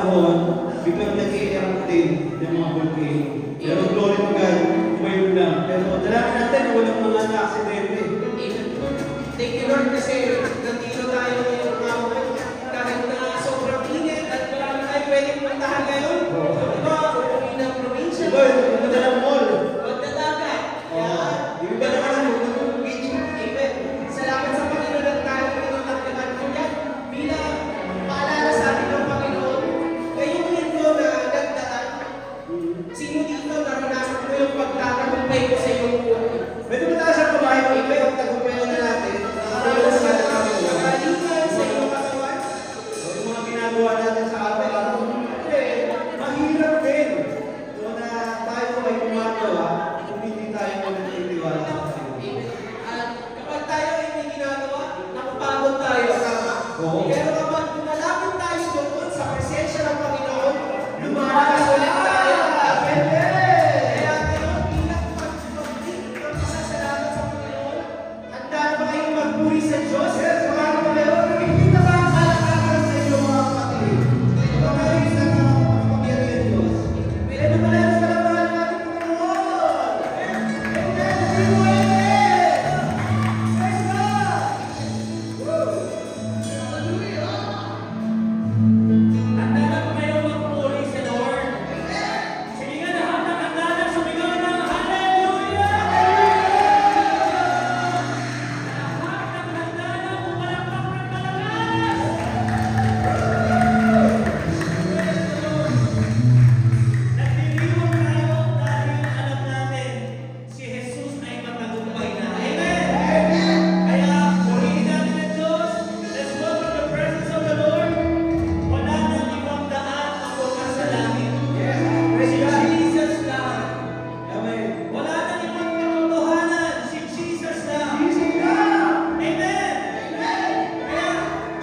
panahon, biglang nag-i-erupt din yung mga volcano. Pero glory to God, umayon lang. Pero dalangin natin, walang mga na-aksidente. Thank you Lord kasi nandito tayo ngayong araw kahit na sobrang init at marami tayo pwedeng puntahan ngayon. Diba? Umuwi ng probinsya. Diba, pumunta ng mall. Magdadagat. Yan. Yung iba naman ang pumunta ng beach. Amen. Salamat sa Panginoon at tayo pinagdadagat ko yan. Bilang paalala sa atin ng Panginoon, ngayong linggo na nagdaan, sino dito naranasan mo yung pagtatagumpay ko sa iyong buhay? Pwede ba tayo sa babae ko, iba yung tagumpayan na natin? Nakalimutan sa iyong katawan. Yung mga ginagawa natin sa araw-araw, mahirap din. So na tayo ay gumagawa, kung hindi tayo nagtitiwala sa Panginoon. At kapag tayo ay may ginagawa, napapagod tayo. Oo. Pero kapag lumalapit tayo doon sa presensya ng Panginoon, lumalakas ulit tayo. Kaya ngayon, bilang pag-ibig ng pasasalamat sa Panginoon, handa na ba kayong magpuri sa Diyos? Mga Panginoon, hindi na ba ang kalakaran sa inyo mga kapatid? Ito kayo sa pagpapagyan ng Diyos. Pwede na pala sa labahan ng ating Panginoon. Amen. Praise God. Handa na ba kayo magpuri sa Lord? Sige nga, lahat ng handa na sumigaw ng Hallelujah! Lahat ng handa na pumalakpak ng malakas! Nagdiriwang tayo dahil alam natin si Jesus ay matagumpay na. Amen! Kaya purihin natin ang Diyos. Let's welcome the presence of the Lord. Wala nang ibang daan papunta sa langit. Si Jesus lang. Amen. Wala nang ibang katotohanan. Si Jesus lang. Amen. Kaya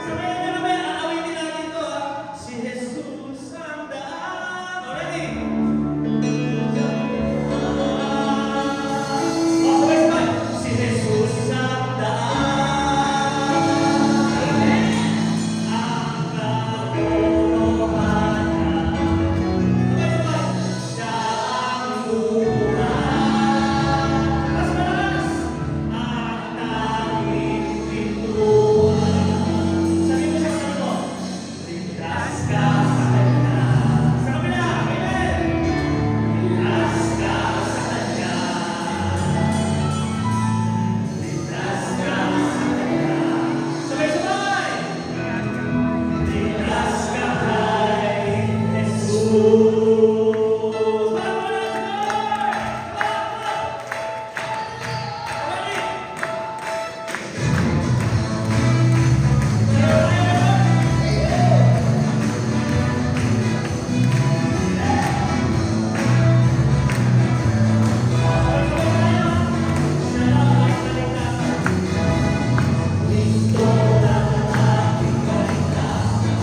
sabayan na naman, aawitin natin ito. Si Jesus ang daan. Already? Sabay-sabay. Si Jesus ang daan. Ang katotohanan. Sabay-sabay. Siya ang buhay. Mas malakas. Ang tanging pintuan. Sabi mo sa sarili mo, ligtas ka sa Kanya. Sa kabila, amen. Ligtas ka sa Kanya. Ligtas ka sa Kanya. Sabay-sabay. Ligtas ka kay Jesus. Listo na ang ating kaligtasan.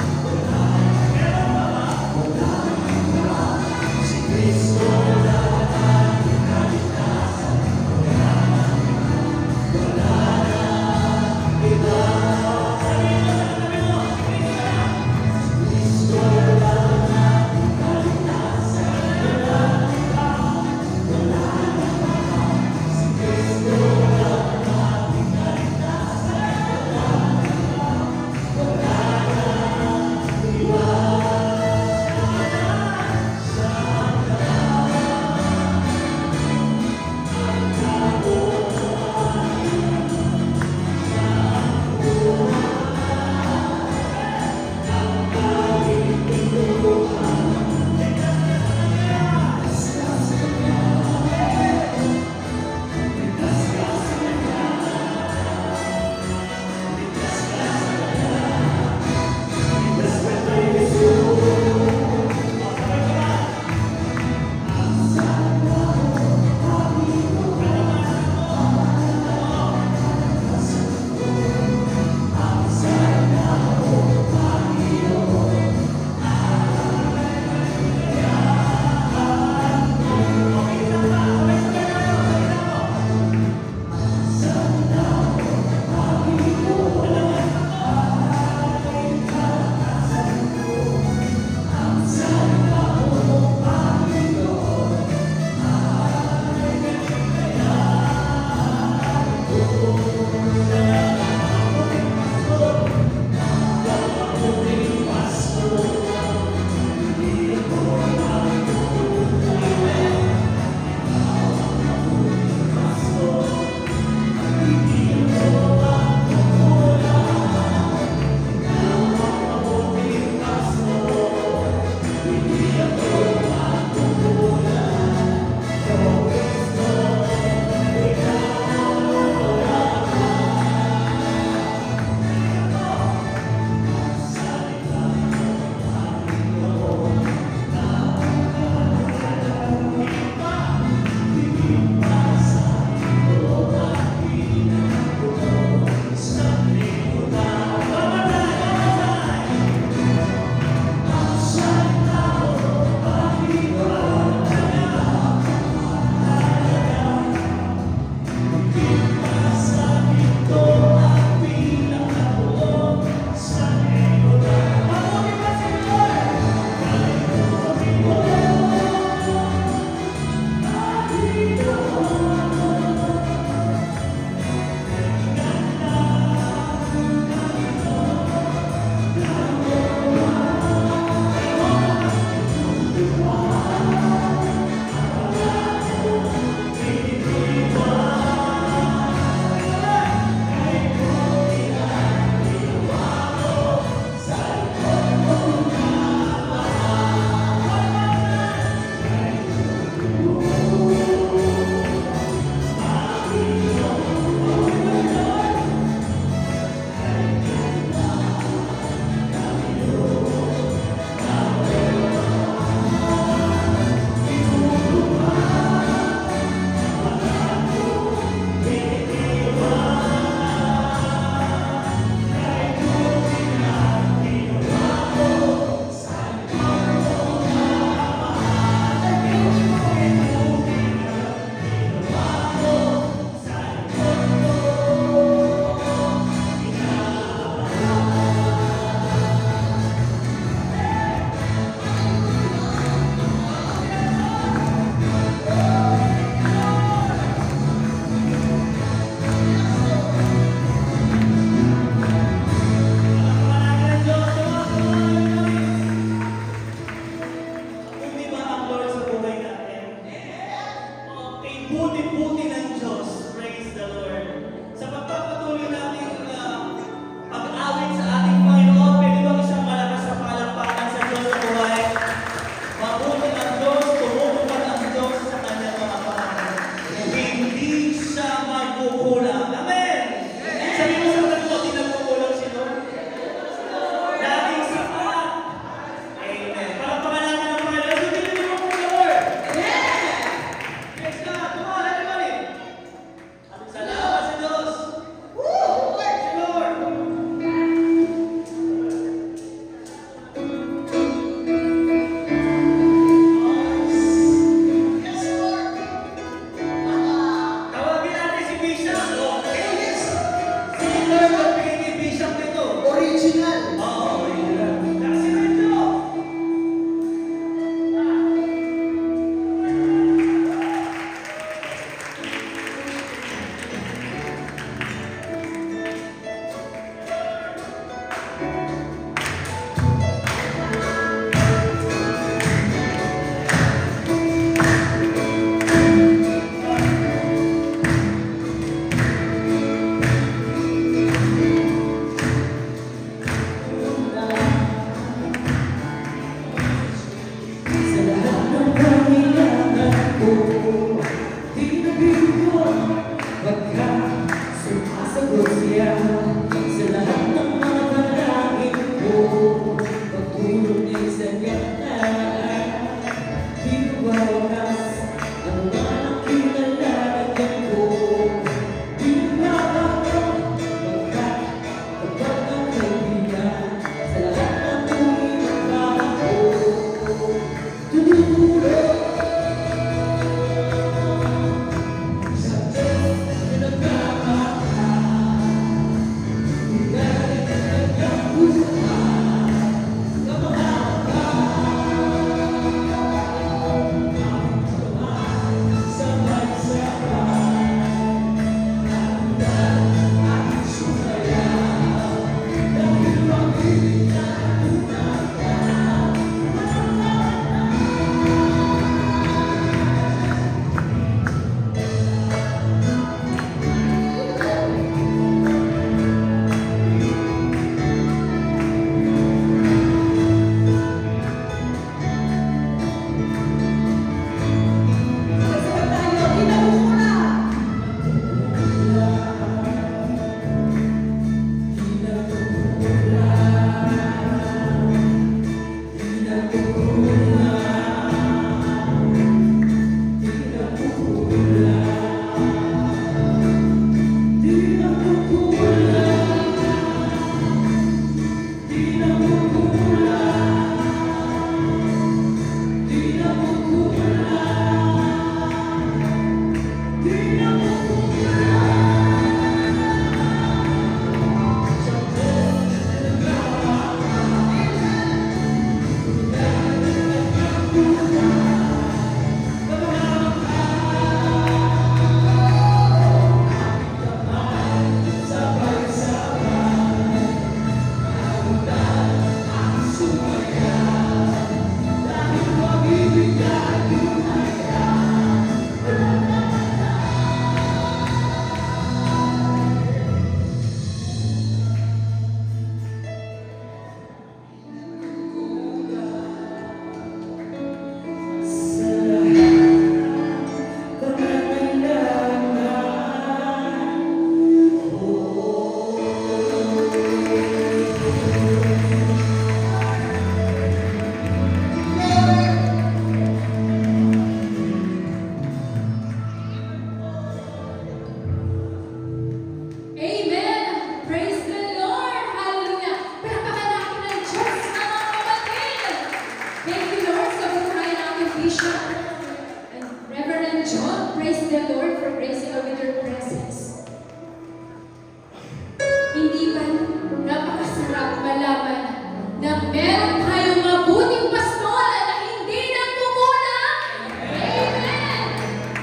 Bishop and Reverend John. Praise the Lord for gracing us with your presence. Hindi ba napakasarap malaman na meron tayong mabuting pastoral na hindi nagkukulang? Amen!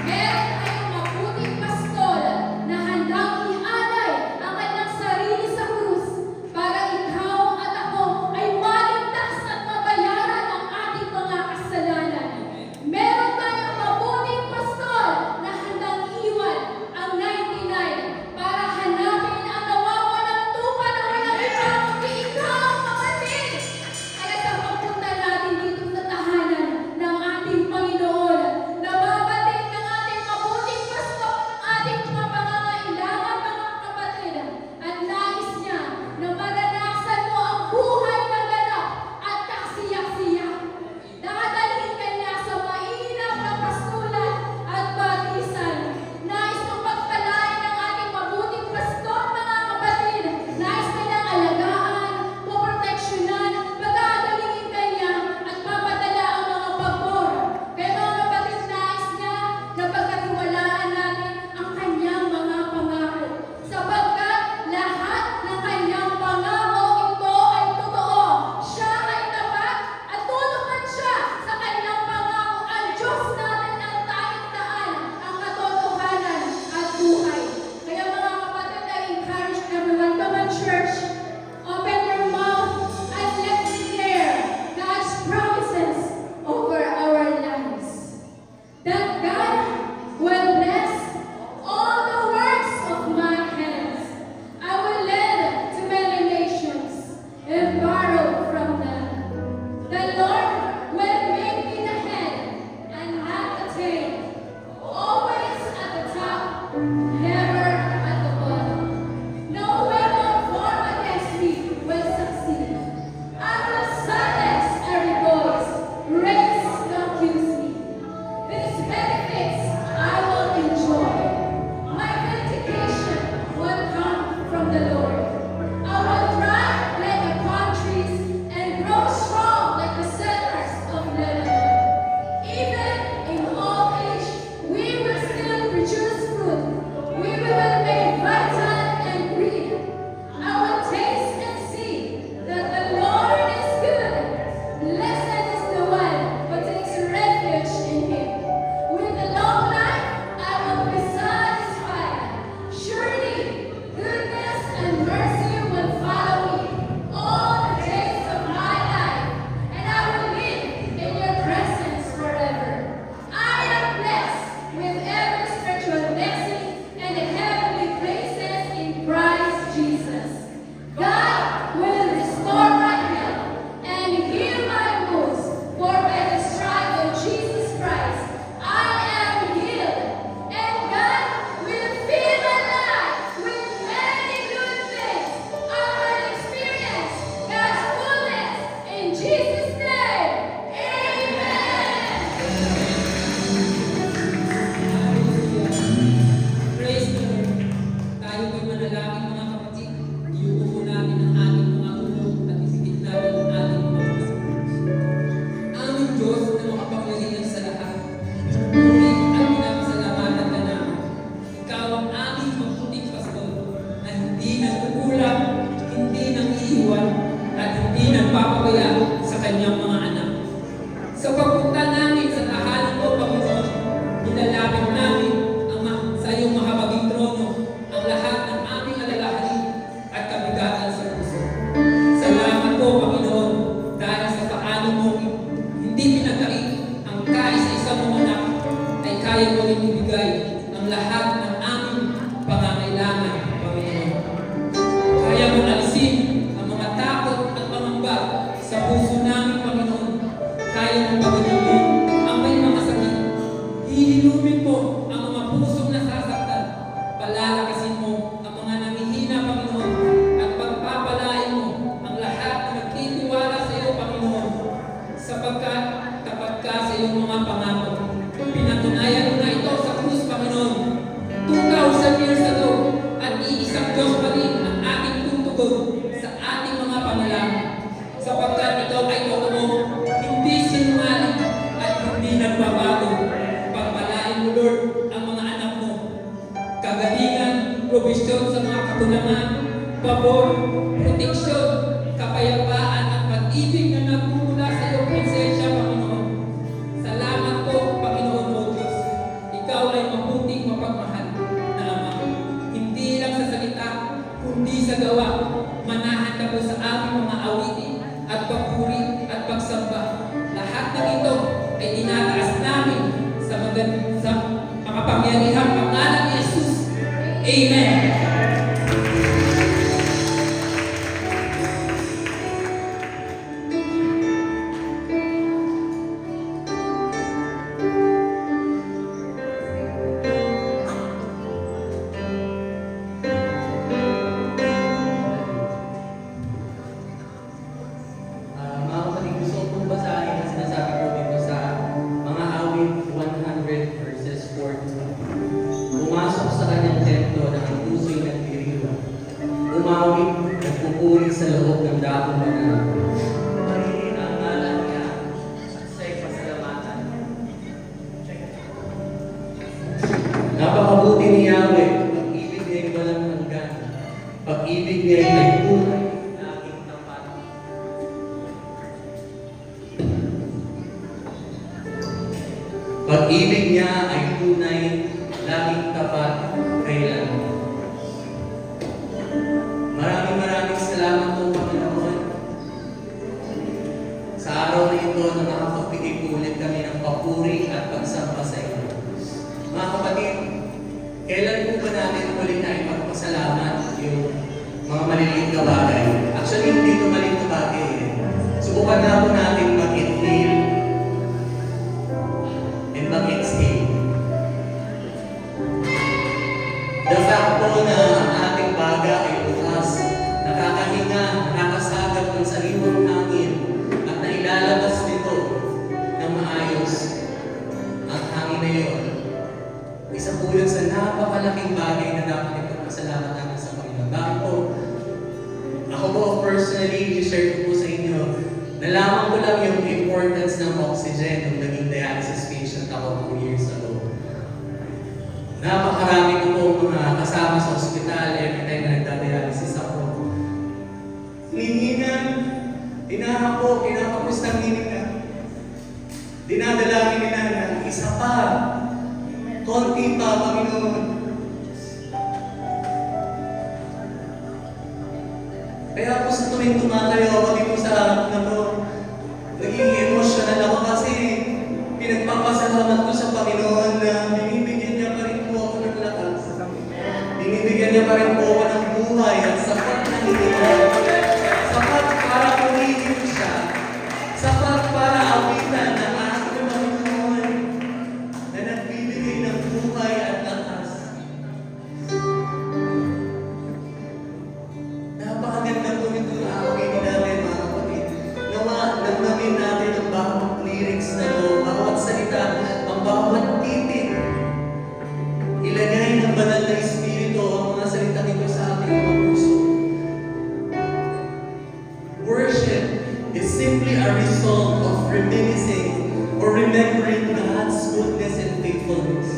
Meron tayong mabuting pastoral na handang ialay ang kanyang sarili sa krus para ikaw at ako ay maligtas at mabayaran ang ating mga kasalanan. Meron tayong mabuting pastor na handang iwan ang 99 para hanapin ang nawawalang tupa na walang iba kundi ikaw, kapatid. Kaya sa pagpunta natin dito sa tahanan ng ating Panginoon, nababatid ng ating mabuting pastor ang ating mga pangangailangan, mga kapatid. At nais niya na maranasan mo ang buhay na ganap at kasiyak-siyak. Dadalhin ka niya sa mainam na pastulan at batisan. Nais mong pagpalain ng ating mabuting pastor, mga kapatid. Nais kanyang alagaan, poproteksyonan, pag-aagalingin ka niya at papadala ang mga pabor. Pero ang kapatid, nais niya na pagkatiwalaan natin ang kanyang mga pangako. Sapagkat lahat ng kanyang pangako ito ay totoo. Siya ay tapat at tutupad siya sa kanyang pangako. Ang Diyos natin ang tanging daan, ang katotohanan at buhay. Kaya mga kapatid, I encourage everyone, come on church, open your mouth and let's declare God's promises over our lives. That God will bless all the works of my hands. I will lend to many nations and borrow from them. The Lord will make me the head and not the tail, always at the top, never at the bottom. No weapon formed against me will succeed. I will silence every voice raised to accuse me. These benefits I will enjoy. My vindication will come from the Lord. I will thrive like the palm trees and grow strong like the cedars of Lebanon. Even in old age, we will still produce fruit. We will remain vital and green. I will taste and see that the Lord is good. Blessed is the one who takes refuge in Him. With a long life, I will be satisfied. Surely, goodness and mercy will follow me all the days of my life, and I will live in your presence forever. I am blessed with every spiritual blessing and the heavenly places in Christ Jesus. God will restore my health and heal my wounds, for by the stripes of Jesus Christ I am healed. And God will fill my life with many good things. I will experience God's fullness in Jesus' name. Amen. Praise the Lord. Tayo po'y manalangin mga kapatid. Iuupo natin ang ating mga ulo at isigit natin ang ating mga puso. Aming Diyos na makapangyarihan sa lahat. Muli at pinapasalamatan ka namin. Ikaw ang aming mabuting pastor na hindi nagkukulang, hindi nangiiwan, at hindi nagpapabaya sa kanyang mga anak. Sa pagpunta namin sa tahanan mo, Panginoon, nilalapit namin sa iyong mahabaging trono ang lahat ng aming alalahanin at kabigatan sa puso. Salamat po, Panginoon, dahil sa paano mo hindi pinagkait ang kaisa-isa mong anak ay kaya mo rin ibigay ang lahat ng aming pangangailangan, Panginoon. Kaya mo alisin ang mga takot at pangamba sa puso namin, Panginoon. Kaya mo pagalitin ang may mga sakit. Hihilumin mo ang mga pusong nasasaktan. Palalakasin mo ang mga namihina, Panginoon. At pagpapalain mo ang lahat na nagtitiwala sa iyo, Panginoon. Sapagkat tapat ka sa iyong mga pangako. Pinatunayan mo na ito sa krus, Panginoon. 2,000 years ago, at iisang Diyos pa rin ang ating tutugon sa ating mga panalangin. Sapagkat ikaw ay totoo, hindi sinungaling at hindi nagbabago. katunaman, pabor, proteksyon, kapayapaan at pag-ibig na nagmumula sa iyong presensya, Panginoon. Salamat po, Panginoon mo Diyos. Ikaw ay mabuting mapagmahal na Ama. Hindi lang sa salita, kundi sa gawa. Manahan ka po sa aming mga awitin at papuri at pagsamba. Lahat ng ito ay tinataas namin sa makapangyarihang pangalan ni Jesus. Amen. Mga kapatid, gusto ko pong basahin ang sinasabi ko dito sa mga awit 100 verses 4. Pumasok sa kanyang templo ng ang puso'y nagdiriwa. Umawit, nagpupuri sa loob ng dakong banal. Pagiging ang ngalan niya at siya'y pasalamatan. Napakabuti ni Yahweh, pag-ibig niya ay walang hanggan. Pag-ibig niya ay may tunay, laging tapat. Pag-ibig niya ay tunay, laging tapat, kailanman. Maraming salamat po, Panginoon. Sa araw na ito na nakapagbigay po ulit kami ng papuri at pagsamba sa iyo. Mga kapatid, kailan po ba natin muli na ipagpasalamat yung mga maliliit na bagay? Actually, hindi ito maliit na bagay. Subukan na po natin mag-inhale and mag-exhale. The fact po na ang ating baga ay bukas, nakakahinga, nakakasagap ng sariwang hangin, at nailalabas nito ng maayos ang hangin na yun. Isa po yun sa napakalaking bagay na dapat ipagpasalamat natin sa Panginoon. Bakit po? Ako po personally, i-share ko po sa inyo, nalaman ko lang yung importance ng oxygen nung naging dialysis patient ako 2 years ago. Napakarami ko po mga kasama sa ospital every time na nagda-dialysis ako. Hiningan, inaha po, kinakapos ng hiningan. Dinadalangin nila na isa pa, konti pa, Panginoon. Kaya po sa tuwing tumatayo ako dito sa harap na to, naging emotional ako kasi pinagpapasalamat ko sa Panginoon na binibigyan niya pa rin po ako ng lakas. Binibigyan niya pa rin po ako ng buhay at sapat na hinihingan. Sapat para pumigil siya. Sapat para awitan ng aking Panginoon na nagbibigay ng buhay at lakas. Napakaganda po ito na awitin natin, mga kapatid. Namnamin natin ang bawat lyrics na ito, bawat salita, ang bawat titik. Ilagay ng banal na Espiritu ang mga salita nito sa ating mga puso. Worship is simply a result of reminiscing or remembering God's goodness and faithfulness.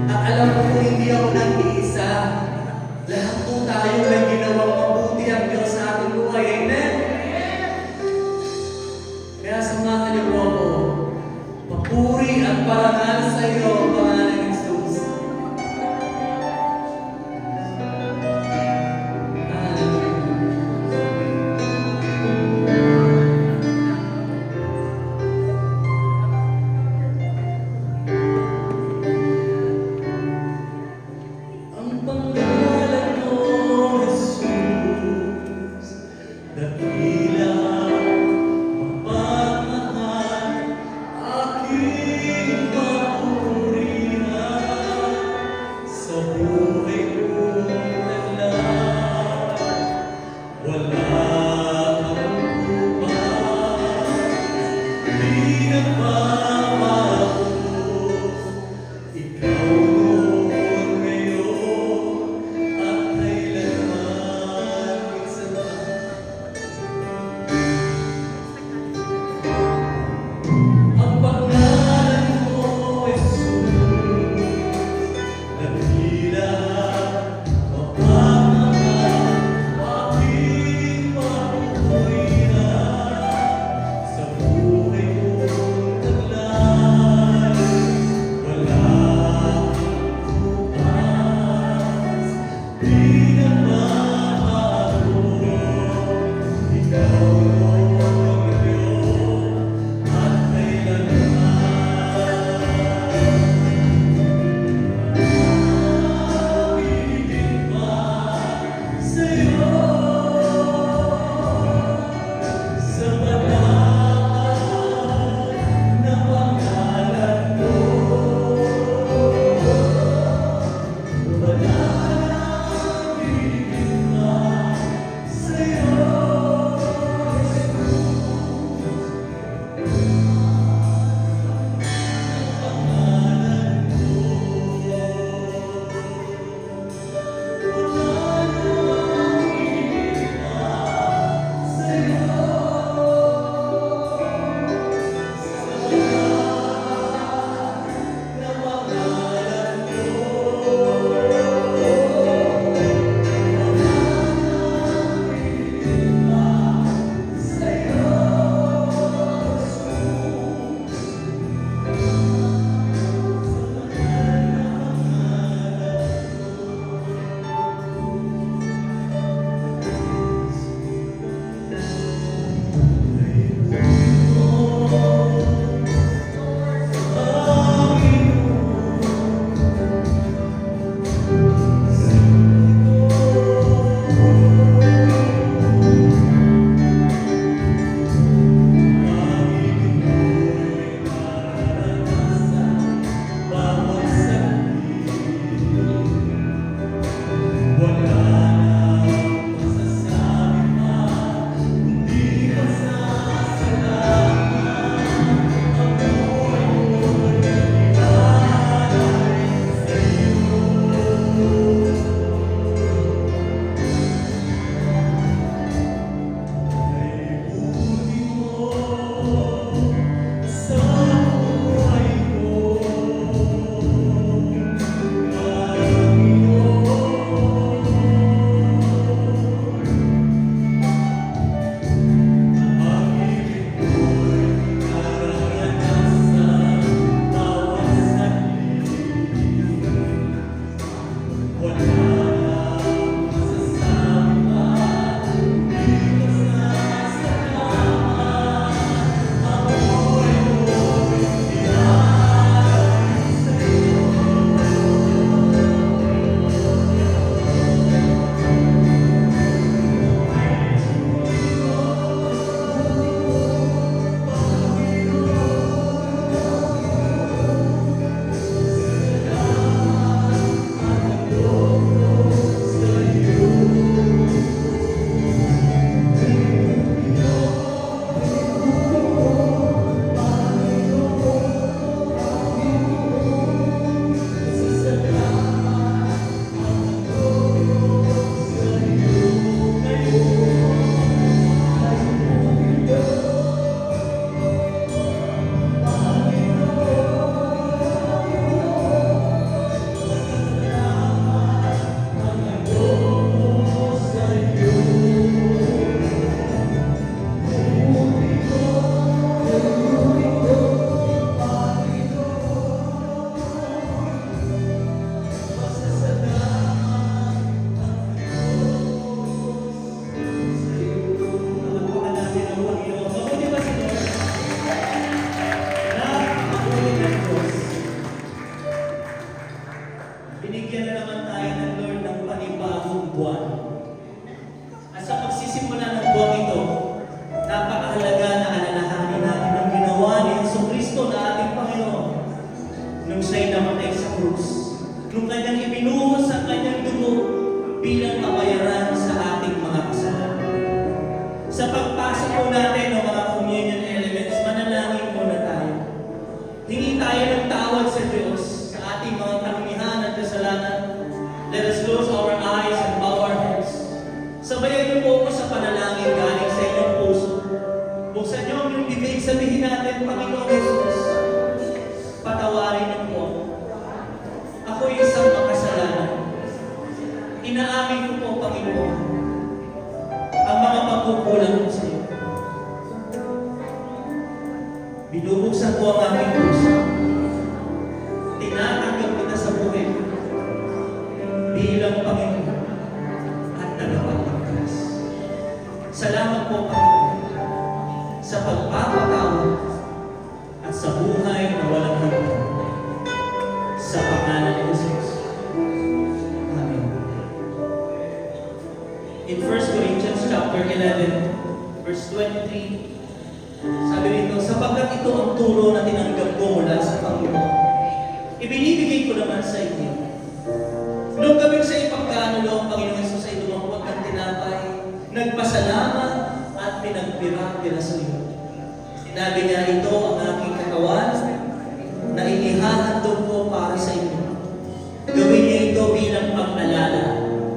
At alam ko po, hindi ako nag-iisa. Lahat po tayo may ginawang mabuti ang Diyos sa ating buhay. Amen? Kaya samahan niyo po ako. Papuri at parangal sa iyo, pangalan ng Jesus. Ang pangalan mo, Jesus, Binubuksan ko ang aming puso. Tinatanggap kita sa buhay ko bilang Panginoon at tagapagligtas. Salamat po, Panginoon, sa pagpapatawad at sa buhay na walang hanggan. Sa pangalan ni Jesus. Amen. In 1 Corinthians chapter 11, verse 23, sabi rito, sapagkat ito ang turo na tinanggap ko mula sa Panginoon, ibinibigay ko naman sa inyo. Noong gabing sa ipagkanulo ang Panginoon Jesus ay dumangkot ng tinapay, nagpasalamat at pinagpira-pira sa iyo. Sinabi niya, ito ang aking katawan na inihahandog ko para sa inyo. Gawin niyo ito bilang pag-alala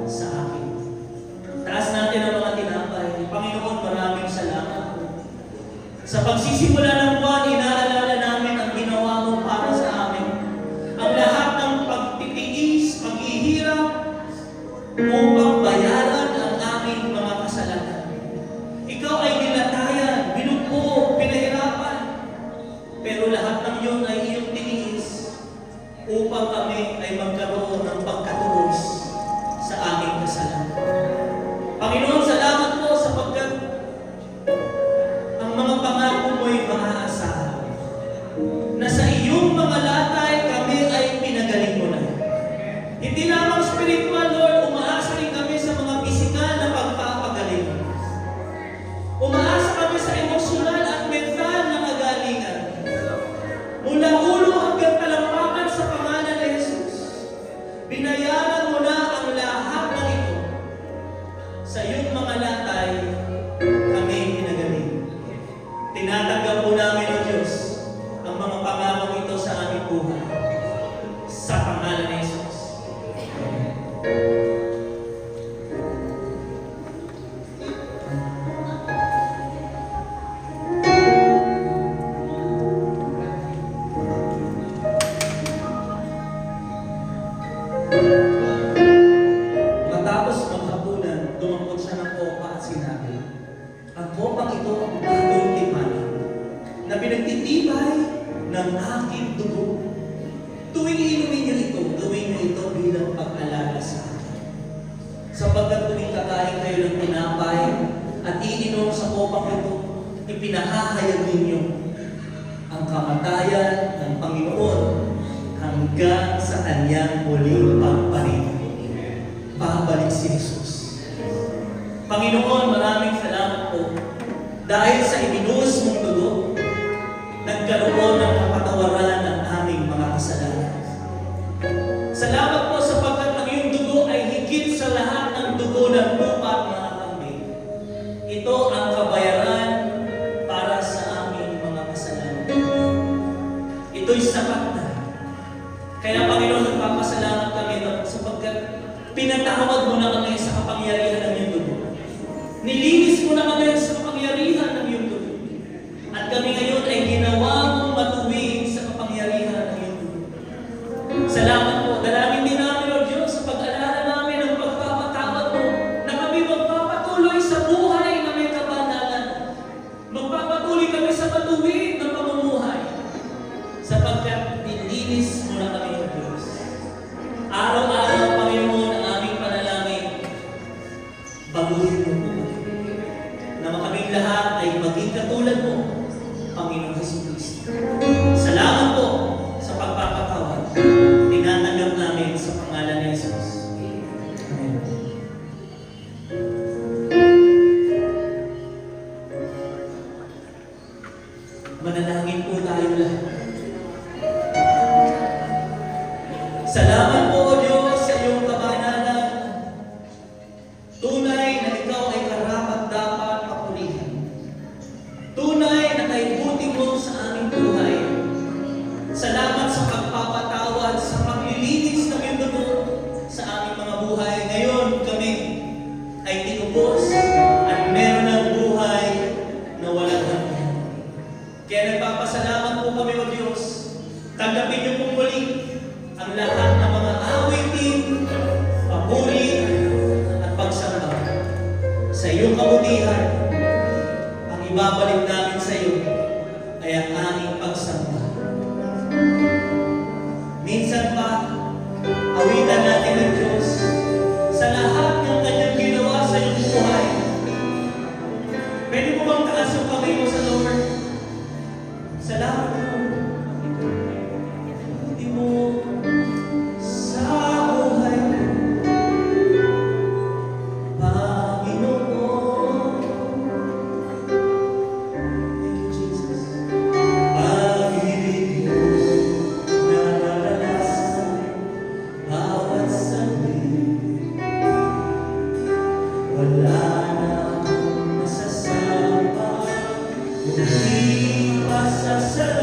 sa akin. Taas natin ang mga tinapay. Panginoon, maraming salamat po. Sa pagsisimula ng buwan, inaalala namin ang ginawa mo para sa amin. Ang lahat ng pagtitiis, paghihirap, upang bayaran ang aming mga kasalanan. Ikaw ay nilatayan, binugbog, pinahirapan. Pero lahat ng yun ay iyong tiniis upang kami ay magkaroon ng pagkatuos sa aming kasalanan. Panginoon, salamat po sapagkat ang mga pangako mo'y maaasahan. Na sa iyong mga latay kami ay pinagaling mo na. Hindi lamang spiritual, Lord, umaasa rin kami sa mga pisikal na pagpapagaling. Umaasa kami sa emosyonal at mental na kagalingan. Mula ulo hanggang talampakan sa pangalan ni Jesus. Binayaran mo na ang lahat ng ito. Sa iyong mga latay, kami pinagaling. Tinatanggap po namin, O Diyos, ang mga pangako ito sa aming buhay. Sa pangalan ni Jesus. Matapos maghapunan, dumangkot siya ng kopa at sinabi, ang kopang ito ang bagong tipan na pinagtitibay ng aking dugo. Tuwing inumin niyo ito, gawin niyo ito bilang pag-alala sa akin. Sapagkat tuwing kakain kayo ng tinapay at iinom sa kopang ito, ipinahahayag ninyo ang kamatayan ng Panginoon hanggang sa kanyang muling pagparito. Babalik si Jesus. Panginoon, maraming salamat po dahil sa ibinuhos mong dugo, nagkaroon ng kapatawaran ng aming mga kasalanan. Salamat po sapagkat ang iyong dugo ay higit sa lahat ng dugo ng lupa at mga kambing. Ito ang kabayaran para sa aming mga kasalanan. Ito'y sapat na. Kaya Panginoon, nagpapasalamat kami sapagkat pinatawad mo na kami sa kapangyarihan ng iyong dugo. Nilinis mo na kami sa kapangyarihan ng iyong dugo. At kami ngayon ay ginawa mong matuwid sa kapangyarihan ng iyong dugo. Salamat po. Dalangin din namin, Lord Diyos, sa pag-alala namin ang pagpapatawad mo na kami magpapatuloy sa buhay na may kabanalan. Magpapatuloy kami sa matuwid na pamumuhay. Sapagkat nilinis mo na kami, Lord Diyos. Araw-araw, Panginoon, ang aming panalangin, baguhin mo po na kaming lahat ay maging katulad mo, Panginoon Jesucristo. Salamat po sa pagpapatawad. Tinatanggap namin sa pangalan ni Jesus. Amen. Manalangin po tayo lahat. Salamat po, O Diyos, sa iyong kabanalan. Tunay na ikaw ay karapat-dapat papurihan. Tunay na kaibuti mo sa aming buhay. Salamat sa pagpapatawad, sa paglilinis ng iyong dugo sa aming mga buhay. Ngayon kami ay tinubos at meron ng buhay na walang hanggan. Kaya nagpapasalamat po kami, O Diyos. Tanggapin niyo po muli ang lahat ng mga pagsamba. Minsan pa, awitan natin ng Diyos sa lahat ng kanyang ginawa sa iyong buhay. Pwede mo bang taas yung kamay mo sa Lord? Salamat, Lord. Hindi mo sa buhay ko, Panginoon. Thank you, Jesus. Pag-ibig mo nararanasan bawat sandali. Wala na akong masasabi pa, kundi pasasalamat.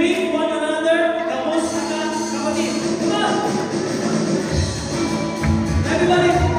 greet one another. Kamusta ka, kapatid? Come on! Everybody!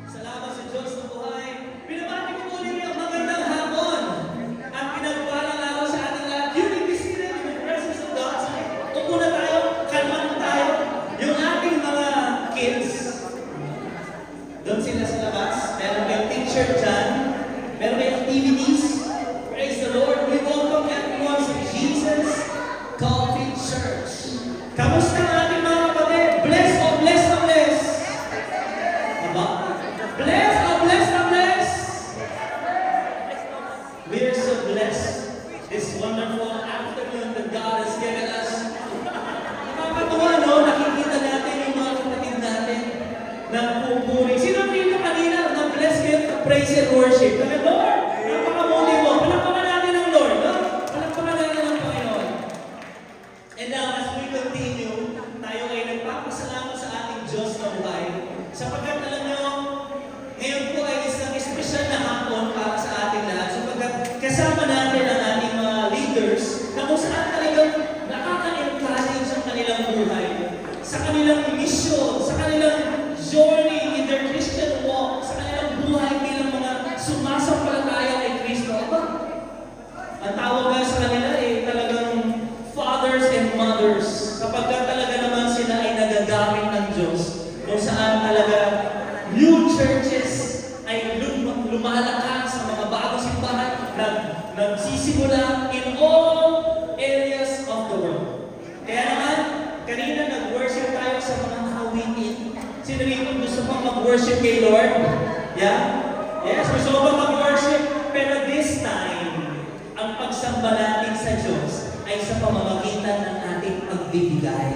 Salamat sa Diyos ng buhay. Binabati ko muli ang magandang hapon at pinagpalang araw sa ating lahat. You may be seated in the presence of God. Upo na tayo, kalman tayo. Yung ating mga kids, doon sila sa labas. Meron kayong picture dyan. Meron kayong activities. Praise the Lord. We welcome everyone to Jesus Coffee Church. Kamusta ang ating mga kapatid? Bless o bless na bless? Aba? Bless o bless na bless? We are so blessed. This wonderful afternoon that God has given us. Nakakatuwa, no? Nakikita natin yung mga kapatid natin na pupuri. Sino dito kanina na bless kayo sa praise and worship? Kaya Lord, napakamuti mo. Palakpakan natin ang Lord, no? Palakpakan natin ang Panginoon. And now, as we continue, tayo ay nagpapasalamat sa ating Diyos na buhay. Sapagkat alam nyo, ngayon po ay isang espesyal na hapon para sa ating lahat. Sapagkat kasama natin ang ating mga leaders na kung saan talagang nakaka-encourage ang kanilang buhay. Sa kanilang mission, sa kanilang journey in their Christian walk, sa kanilang buhay bilang mga sumasampalataya kay Kristo. Aba, ang tawag nga sa kanila ay talagang fathers and mothers. Sapagkat talaga naman sila ay nagagamit ng Diyos kung saan talaga new churches ay lumalakas sa mga bagong simbahan na nagsisimula in all areas of the world. Kaya naman, kanina nag-worship tayo sa mga kawitin. Sino rito gusto pang mag-worship kay Lord? Yeah? Yes, gusto ko pang mag-worship. Pero this time, ang pagsamba natin sa Diyos ay sa pamamagitan ng ating pagbibigay.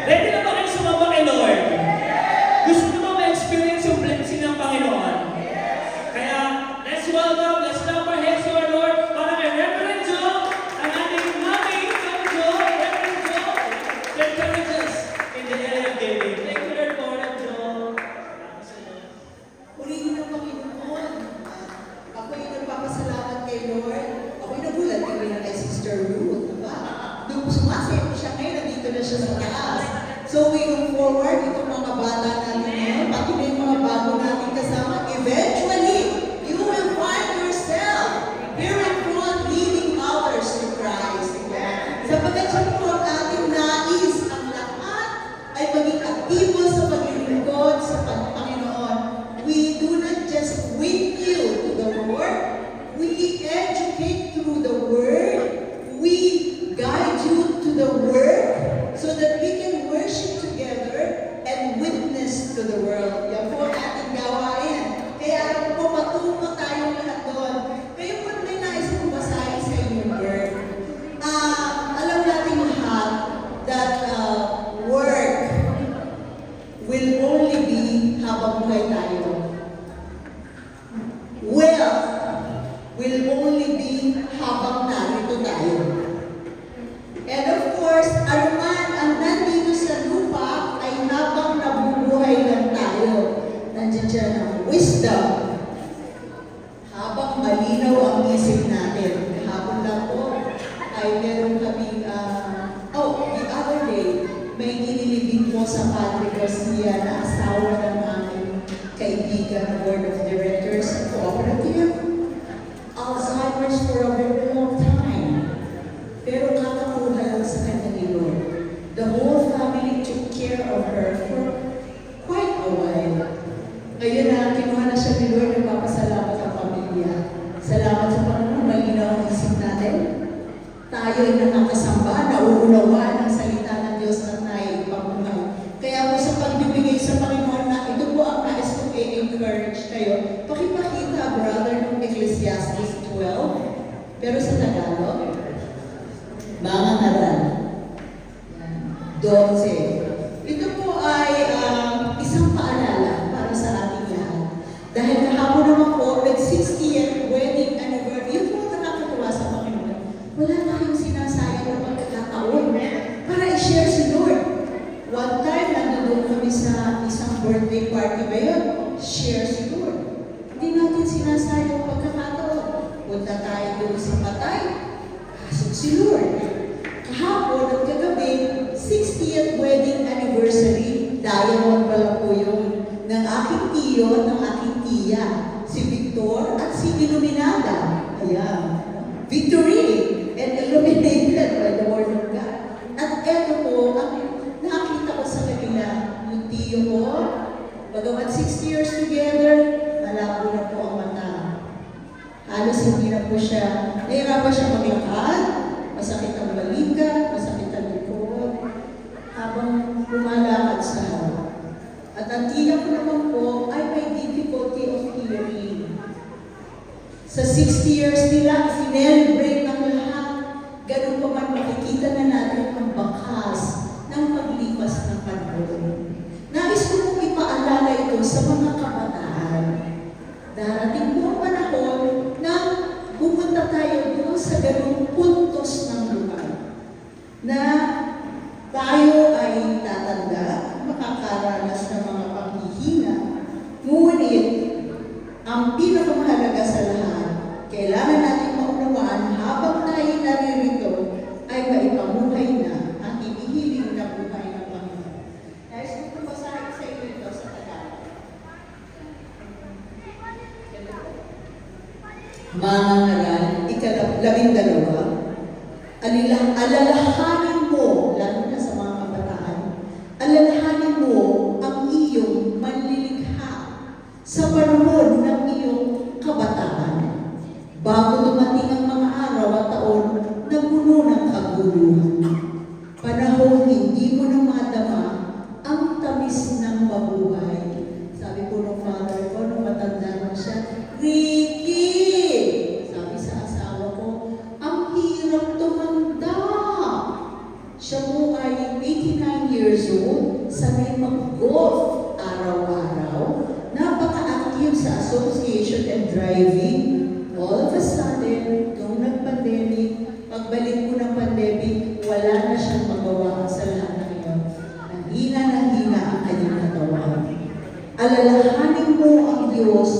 Ready na ba kayo sumamba kay Lord? Gusto nyo ba ma-experience yung blessing ng Panginoon? Kaya, let's welcome, let's clap our hands to our Lord para kay Reverend Joe, ang ating mami, Reverend Joe, that encourages us in the area of giving. Thank you, Lord, for that, Joe. Purihin ang Panginoon. Ako yung nagpapasalamat kay Lord. Ako yung nagulat kanina kay Sister Ruth. Diba? Nung sumasaya siya ngayon, nandito na siya sa taas. So we look forward itong mga bata natin ngayon, pati na yung mga bago natin kasama. Eventually, you will find yourself here in front leading others to Christ. Sapagkat siya po ang ating nais, ang lahat ay maging aktibo sa paglilingkod sa Panginoon. We do not just win you to the Lord, we educate through the Word, we guide you to the Word, so that we can worship together and witness to the world. Yan po ang ating gawain. Kaya alam po, matuto tayong lahat doon. Kayo po may nais kong basahin sa inyong word. Alam natin lahat that work will only be habang buhay tayo. Wealth will only be habang narito tayo. And of course, anuman ang nandito sa lupa ay habang nabubuhay lang tayo. dyan ang wisdom. Habang malinaw ang isip natin. Kahapon lang po ay meron kami, the other day, may inilibing po sa Padre Garcia na asawa ng aming kaibigan ng Board of Directors ng Cooperative. Alzheimer's for a very long time. Pero kakakuha lang sa kanya ni Lord. The whole family took care of her for quite a while. Ngayon na kinuha na siya ni Lord, nagpapasalamat ang pamilya. Salamat sa Panginoon, malinaw ang isip natin. Tayo ay nakakasamba, nauunawaan ang salita ng Diyos at naipamuhay. Kaya po sa pagbibigay sa Panginoon na ito po ang nais kong i-encourage kayo. Pakipakita, brother, ng Ecclesiastes 12, pero sa Tagalog, mga ngaral. 12. Ito po ay isang paalala para sa ating lahat. Dahil kahapon naman po, nag-60th wedding anniversary. Yun po nakakatuwa sa Panginoon. Wala na kayong sinasayang na pagkakataon para i-share si Lord. One time, nandun kami sa isang birthday party ba yun? Share si Lord. Hindi natin sinasayang pagkakataon. Punta tayo doon sa patay. Pasok si Lord. Kahapon at kagabi, 60th wedding anniversary, diamond pala po yun, ng aking tiyo at ng aking tiya, si Victor at si Iluminada. Ayan. Victory and illuminated by the Word of God. At eto po, ang nakita ko sa kanila, yung tiyo ko, bagamat 60 years together, malabo na po ang mata. Halos hindi na po siya, nahirapan siya maglakad, masakit ang balikat, masakit ang likod, habang lumalakad sa harap. At ang tiyak ko naman po ay may difficulty of hearing. Sa 60 years nila, sinelebrate ng lahat. Ganun pa man makikita na natin ang bakas ng paglipas ng panahon. Nais ko pong ipaalala ito sa mga kabataan. Darating po ang panahon na pumunta tayo doon sa ganung puntos ng lugar na tayo ay tatanda, makakaranas ng mga panghihina. Ngunit, ang pinakamahalaga sa lahat, kailangan natin maunawaan habang tayo naririto ay maipamuhay na ang inihiling na buhay ng Panginoon. Nais ko po basahin sa inyo ito sa Tagalog. Mga ngaral, ika-12, alalahanin mo, lalo na sa mga kabataan, alalahanin mo ang iyong manlilikha sa panahon ng iyong kabataan, bago dumating ang mga araw at taon na puno ng kaguluhan. Panahon hindi mo na madama ang tamis ng mabuhay. Sabi po ng father ko, nung matanda na siya, Ricky! Sabi sa asawa ko, ang hirap tumanda. Siya po ay 89 years old, sanay mag-golf araw-araw, napaka-active sa association and driving. All of a sudden, nung nag-pandemic, pagbalik po ng pandemic, wala na siyang magawa sa lahat ng iyon. Nanghina ang kanyang katawan. Alalahanin mo ang Diyos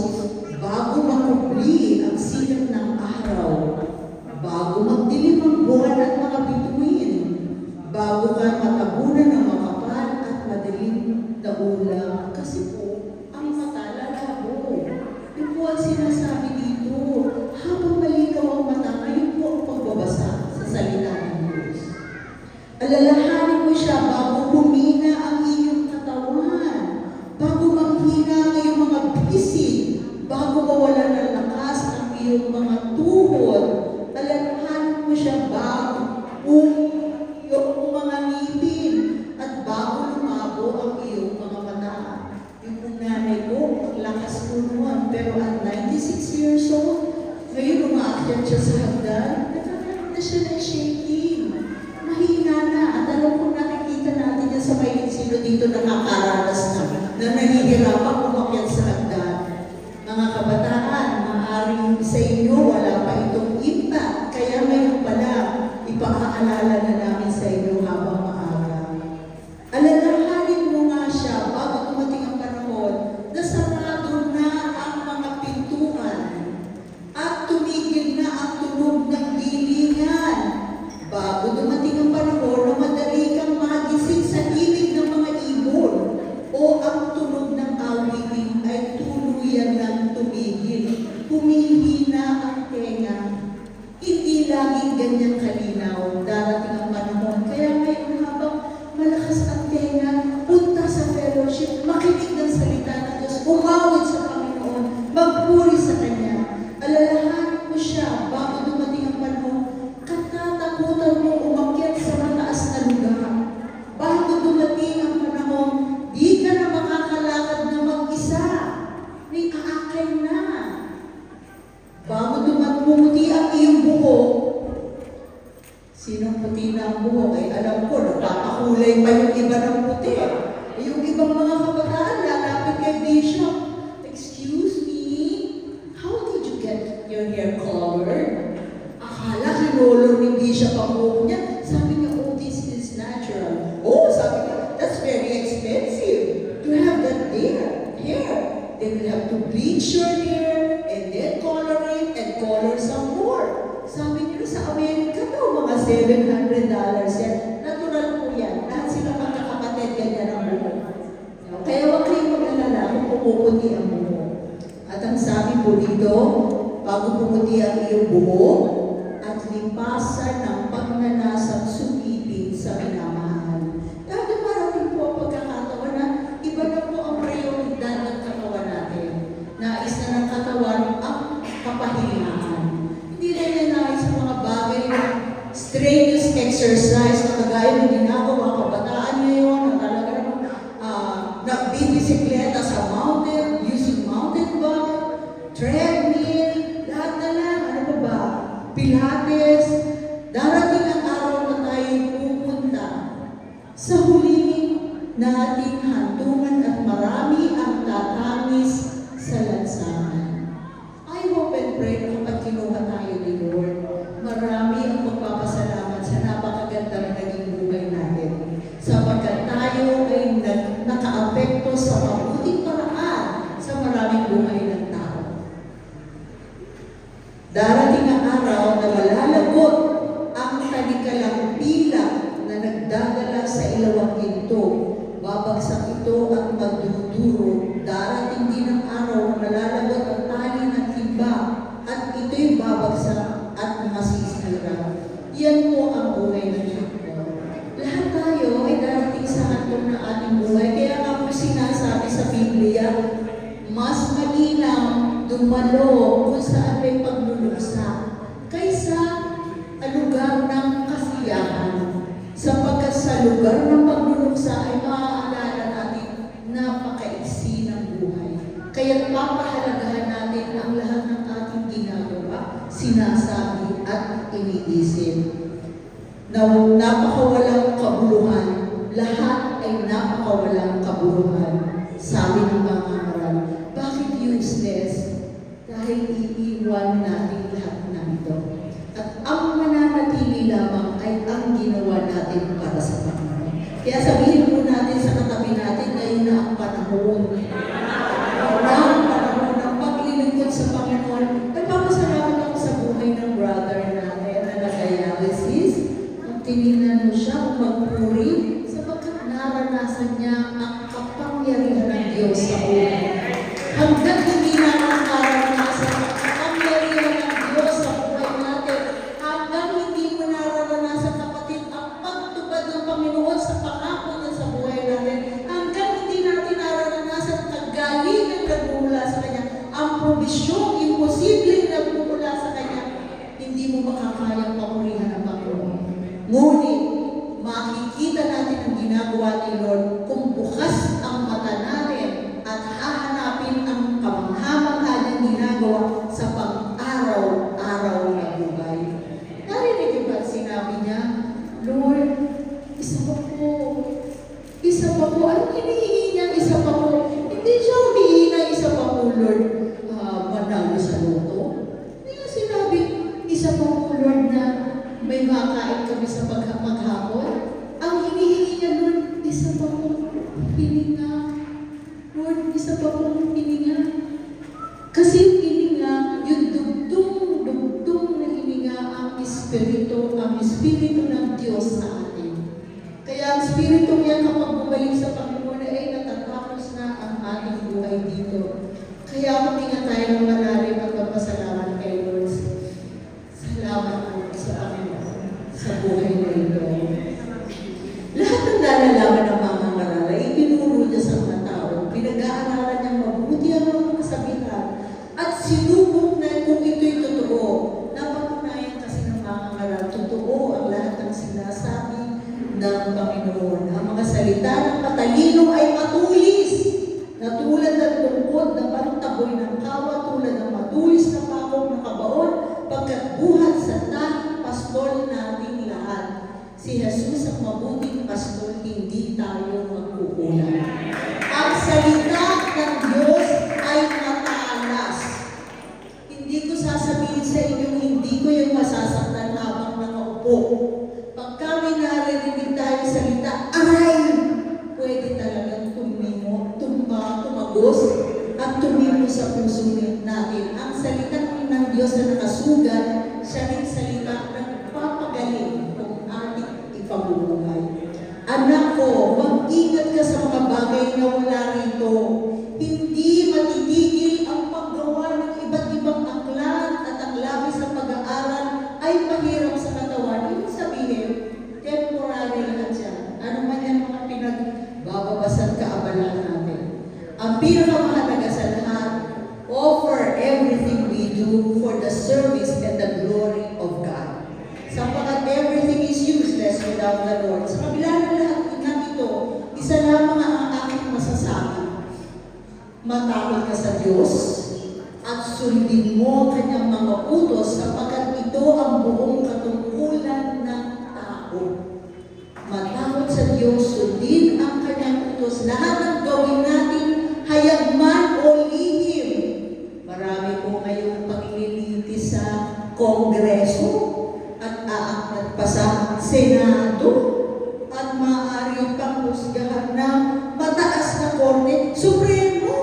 bago makubli ang sikat ng araw, bago magdilim ang buwan at mga bituin, bago ka matabunan ng makapal at madilim na ulam. Kasi po, ang mata lalabo. Yun po ang sinasabi dito. Habang malinaw ang mata, ngayon po ang pagbabasa sa salita ng Diyos. Alalahanin mo siya bago humina ang iyong katawan, bago manghina ang iyong mga bisig, bago mawala ng lakas ang iyong mga tuhod. Alalahanin mo siya bago iyong mga ngipin at bago lumabo ang iyong mga mata. Yung nanay ko, lakas po noon, pero at 96 years old, ngayon umaakyat siya sa hagdan, nagkakaroon na siya ng shaking. Mahina na, at alam kong nakikita natin yan sa may sino dito nakakaranas na nahihirapan umakyat sa hagdan. Mga kabataan, maaaring sa inyo wala pa itong impact, kaya ngayon pala, ipaalala na namin sa inyo habang maaga. Alalahanin mo nga siya bago dumating ang panahon na sarado umawit sa Panginoon, magpuri sa Kanya. Alalahanin mo siya bago dumating ang panahon. Katatakutan mo umakyat sa mataas na lugar. Bago dumating ang panahon, di ka na makakalakad na mag-isa. May aakay na. Bago pumuti ang iyong buhok, sinong puti na ang buhok? Ay alam ko, napapakulay pa yung iba ng puti. Yung ibang mga kabataan, lalapit kay Bishop. Excuse me, how did you get your hair colored? Akala kinolo ni Bishop ang buhok niya. Sabi niya, oh, this is natural. Oh, sabi niya, that's very expensive to have that hair. They will have to bleach your hair and then color it and color some more. Sabi niyo sa Amerika daw, mga $700 yan. Natural po yan. Lahat sila magkakapatid, ganyan ang buhok. Kaya huwag kayong mag-alala kung pumuputi ang buhok. At ang sabi po dito, bago pumuti ang iyong buhok, at lipasan ng pagnanasang sumipin sa minamahal. Dahil parating po ang pagkakataon na iba na po ang prioridad ng katawan natin. Nais na ng katawan ang kapahingaan. Hindi na niya nais sa mga bagay na strenuous exercise na kagaya ng ginagawa kabataan ngayon na talaga naman nagbibisikleta sa mountain, using mountain bike, treadmill, lahat na lang, ano pa ba? Pilates, darating ang araw na tayo pupunta sa huling nating hantungan at marami ang tatamis sa lansangan. I hope and pray na kapag kinuha tayo ni Lord, marami ang magpapasalamat sa napakagandang naging buhay natin. Sapagkat tayo ay nakaapekto sa mabuting paraan sa maraming buhay ng tao. Darating ang araw na malalagot ang talikalang pila na nagdadala sa ilawang ginto. Babagsak ito at magduduro. Darating din ang araw na malalagot ang tali ng timba at ito'y babagsak at masisira. Yan po ang buhay ng Jacob. Lahat tayo ay darating sa hantong ng ating buhay. Kaya nga po sinasabi sa Biblia, mas mainam dumalo kung saan may pagluluksa kaysa lugar ng kasiyahan. Sapagkat sa lugar ng pagluluksa ay maaalala natin napakaiksi ng buhay. Kaya papahalagahan natin ang lahat ng ating ginagawa, sinasabi at iniisip. Na napakawalang kabuluhan, lahat ay napakawalang kabuluhan. Sabi ng mga aral, bakit useless? Dahil iiwan natin lahat ng ito. At ang mananatili lamang ay ang ginawa natin para sa Panginoon. Kaya sabihin po natin sa katabi natin, ngayon na ang panahon. Ang panahon ng paglilingkod sa Panginoon. Nagpapasalamat ako sa buhay ng brother natin na nag-dialysis. Ang tinignan mo siya kung magpuri sapagkat naranasan niya ang kapangyarihan ng Diyos sa buhay. Hanggang hindi na naranasan ang kapangyarihan ng Diyos sa buhay natin, hanggang hindi mo naranasan, kapatid, ang pagtupad ng Panginoon sa pangako niya sa buhay natin, hanggang hindi natin naranasan ang kagalingan nagmumula sa Kanya, ang probisyong imposibleng nagmumula sa Kanya, hindi mo makakayang papurihan ng Panginoon. Ngunit, makikita natin ang ginagawa ni Lord kung bukas ang mata natin at hahanapin ang kamangha-mangha niyang ginagawa sa pang-araw-araw na buhay. Narinig niyo ba sinabi niya, Lord, isa pa po. Anong hinihingi niya? Isa pa po. Hindi siya humihingi na isa pa po, Lord, manalo sa loto. Hindi niya sinabi, isa pa po, Lord, na may makain kami sa maghapon. Ang hinihingi niya, Lord, isa pa po, hininga. Lord, isa pa po, hininga. Kasi yung hininga, yung dugtong na hininga ang Espiritu ng Diyos sa atin. Kaya ang Espiritu niya kapag bumalik sa Panginoon ay natatapos na ang ating buhay dito. Kaya huminga tayo ng malalim at magpasalamat kay Lord. Salamat po sa Panginoon sa buhay na ito. Lahat ng nalalaman ng mga marala, itinuro niya sa mga tao. Pinag-aaralan niyang mabuti sinubok na kung ito'y totoo. Napatunayan kasi ng mga ngaral, totoo ang lahat ng sinasabi ng Panginoon. Ang mga salita ng matalino ay matulis, na tulad ng tungkod na pangtaboy ng kawa, tulad ng matulis na pakong na kabaon, pagkat buhat sa tanging pastol nating lahat. Si Jesus ang mabuting pastol, hindi tayo magkukulang. Ang salita ng Diyos ay matalas. Hindi ko sasabihin sa inyo, hindi ko yung masasaktan habang nakaupo. Pagka may narinig tayo salita, aray! Pwede talagang tumagos at tumimo sa puso natin. Ang salita ng Diyos na nakasugat, siya rin salita na nagpapagaling kung ating ipamumuhay. Anak ko, mag-ingat ka sa mga bagay na wala rito. Hindi matitigil ang paggawa ng iba't ibang aklat at ang labis sa pag-aaral ay mahirap sa katawan. Ibig sabihin, temporary lahat yan. Ano man yan mga pinagbababasan kaabalahan natin. Ang pinakamahalaga sa lahat, offer everything we do for the service and the glory of God. Sapagkat everything is useless without the Lord. Sa kabila ng lahat ng ito, isa lamang ang aking masasabi. Matakot ka sa Diyos at sundin mo kanyang mga utos sapagkat ito ang buong katungkulan ng tao. Matakot sa Diyos, sundin ang kanyang utos. Lahat ng gawin natin, hayag man o lihim. Marami po ngayong paglilitis sa Kongreso at aaklat pa sa Senado at maaari pang husgahan ng mataas na korte, Supremo,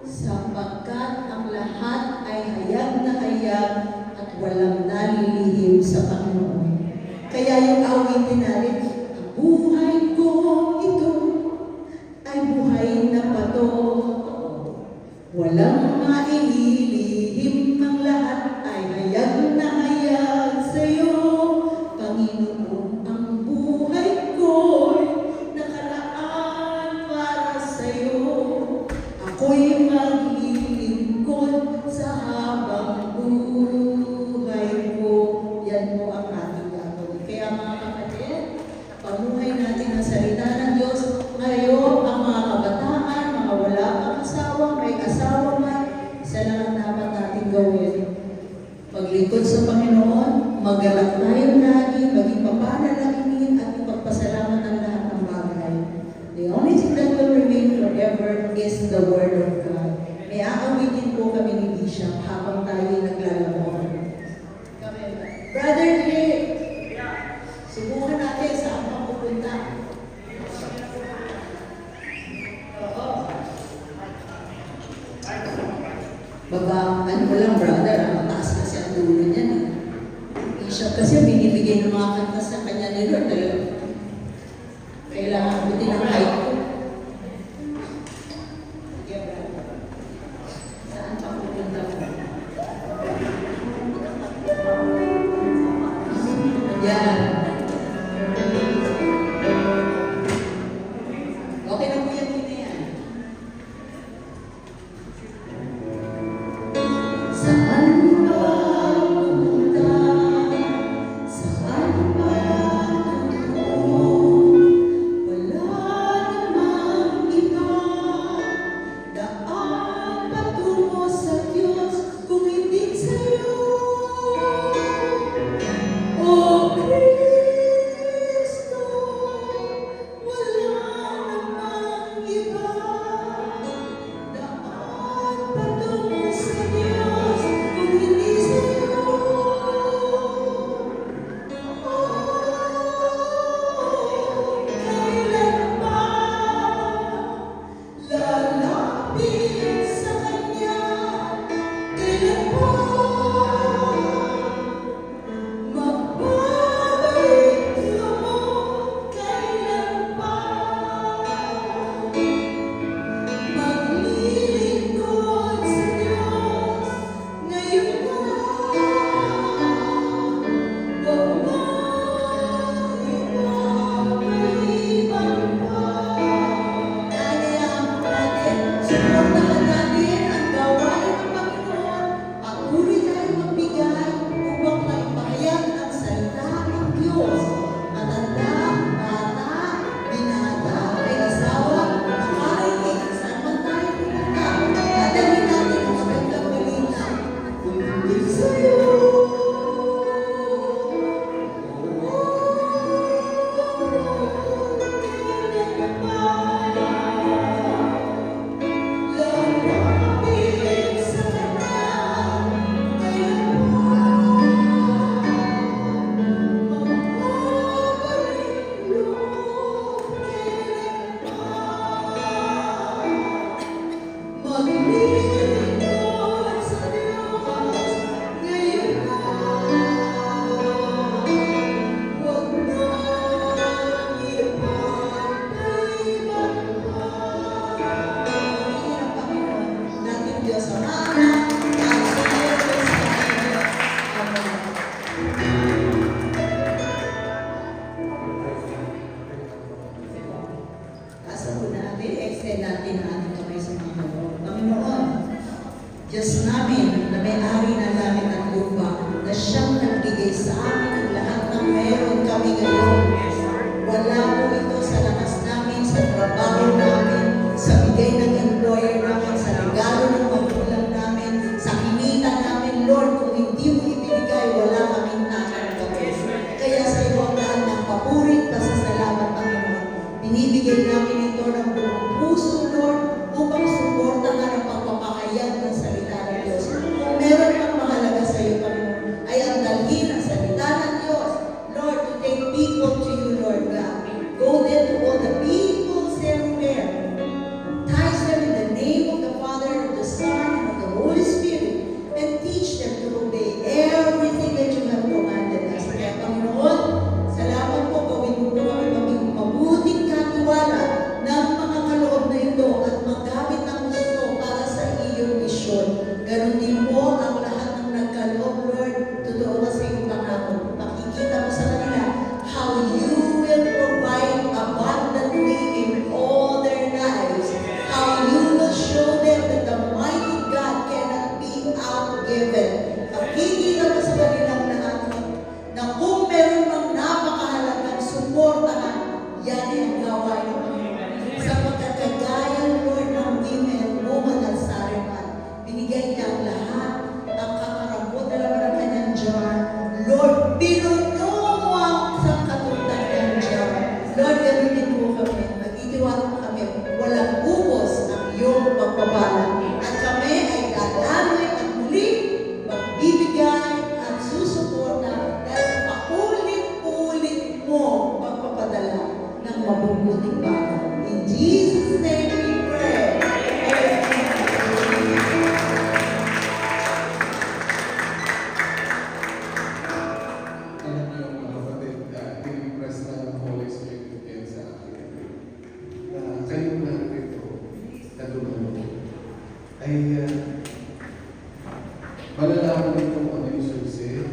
sapagkat ang lahat ay hayag na hayag at walang nalilihim sa Panginoon. Kaya yung awitin natin, ang buhay ko ito ay buhay na pato. Walang maililihim, ang lahat ay hayag na hayag sa'yo. Panginoon, ang buhay ko'y nakalaan para sa'yo. Ako'y maglilingkod sa habang buhay ko. Yan po ang ating gagawin. Kaya mga kapatid, pamuhay natin ang salita ng Diyos. Ngayon, ang mga kabataan, mga wala pang asawa, may asawa man, isa lang ang dapat natin gawin. Paglingkod sa Panginoon, maggalak tayo lagi, maging mapanalangin at ipagpasalamat ang lahat ng bagay. The only thing that will remain forever is the Word of God. May aawitin po kami ni Bishop habang tayo naglalabon. Brother Dre, subukan natin saan pa pupunta. Oo. Baba, ano mo lang brother, mataas kasi ang dulo niyan. Bishop kasi binibigay ng mga kanta sa kanya ni Lord. Kailangan buti ng height ko. Sige, brother. Saan pa pupunta ko? Yan. Okay na po yan, hindi yan. Saan ba pupunta? Saan ba tutungo? Wala namang iba. Daan patungo sa Diyos kung hindi sa'yo. O Kristo, wala namang iba. Daan patungo sa Diyos kung hindi sa'yo. Kailan ba lalapit sa Kanya? Kailan ba magbabalik mo? Kailan ba maglilingkod sa lingkod sa Diyos ngayon na. Huwag na ipagkaiban pa. Ang Panginoon nating Diyos ang Ama at sa Diyos ang Amen. Asa po natin, extend natin ang ating kamay sa Panginoon. Panginoon, Diyos namin na may-ari ng langit at lupa, na siyang nagbigay sa amin ang lahat ng meron kami ngayon. Wala po ito sa lakas namin, sa trabaho namin, sa bigay ng employer namin, sa regalo ng magulang namin, sa kinita namin, Lord, kung hindi mo ibinigay, wala kaming tatanggapin. Kaya sa iyo ang lahat ng papurit, pasasalamat, Panginoon. Binibigay namin ito ng buong puso, Lord, upang suportahan ang pagpapahayag ng salita ng Diyos. Kung meron kang mahalaga sa iyo, Panginoon, ay ang dalhin ang salita ng Diyos. Lord, to take people to you, Lord God. Go then to all the people everywhere. Ties them in the name of the Father, and of the Son, and of the Holy Spirit, and teach them to obey everything that you have commanded us. Kaya, Panginoon, salamat po, gawin mo po kami maging mabuting katiwala ng mga kaloob na ito at magamit ang gusto para sa iyong misyon. Ganon din po ang lahat ng nagkaloob, Lord. Totoo na sa iyong pangako. Makikita mo sa kanila how you will provide abundantly in all their lives. How you will show them that the mighty God cannot be outgiven. Makikita mo sa kanilang lahat na kung meron mang napakahalagang suportahan, yan ang gawain ng Panginoon. Sa pagkakagaya, Lord, ng woman at Sareman, binigay niya ang lahat, ang kakarambot na laman ng kanyang jar. Lord, pinuno mo ang katulad ng jar. Lord, gamitin mo kami, magtitiwala kami, walang ubos ang iyong pagpapala. At kami ay dadaloy at muli magbibigay at susuporta dahil paulit-ulit mo pagpapadala ng mabubuting bagay. In Jesus' name we pray. Alam niyo mga kapatid, pinimpress na ng Holy Spirit yan sa akin. Kayo narito na dumunod ay malalaman niyo kung ano yung susi